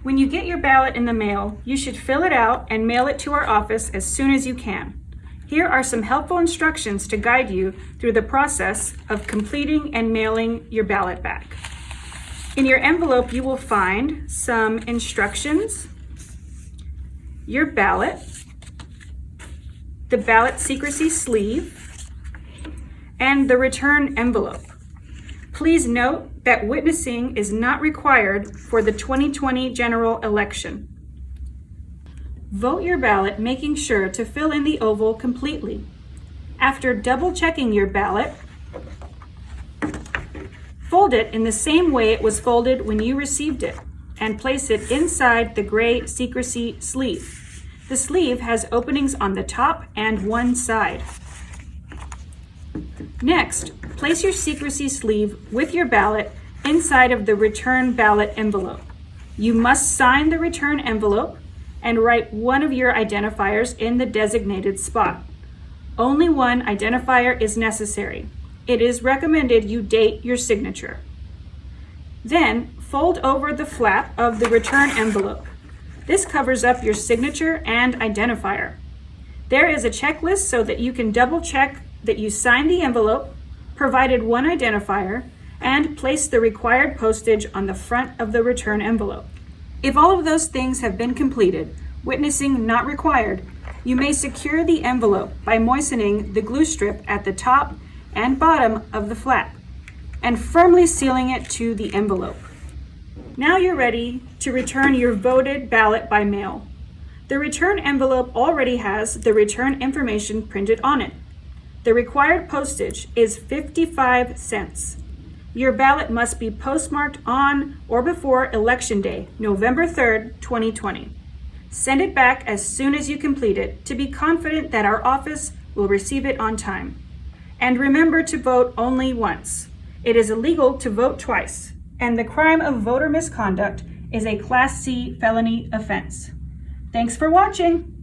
When you get your ballot in the mail, you should fill it out and mail it to our office as soon as you can. Here are some helpful instructions to guide you through the process of completing and mailing your ballot back. In your envelope, you will find some instructions, your ballot, the ballot secrecy sleeve, and the return envelope. Please note that witnessing is not required for the 2020 general election. Vote your ballot, making sure to fill in the oval completely. After double checking your ballot, fold it in the same way it was folded when you received it and place it inside the gray secrecy sleeve. The sleeve has openings on the top and one side. Next, place your secrecy sleeve with your ballot inside of the return ballot envelope. You must sign the return envelope and write one of your identifiers in the designated spot. Only one identifier is necessary. It is recommended you date your signature. Then, fold over the flap of the return envelope. This covers up your signature and identifier. There is a checklist so that you can double check that you signed the envelope, provided one identifier, and placed the required postage on the front of the return envelope. If all of those things have been completed, witnessing not required, you may secure the envelope by moistening the glue strip at the top and bottom of the flap and firmly sealing it to the envelope. Now you're ready to return your voted ballot by mail. The return envelope already has the return information printed on it. The required postage is 55 cents. Your ballot must be postmarked on or before Election Day, November 3rd, 2020. Send it back as soon as you complete it to be confident that our office will receive it on time. And remember to vote only once. It is illegal to vote twice, and the crime of voter misconduct is a Class C felony offense. Thanks for watching.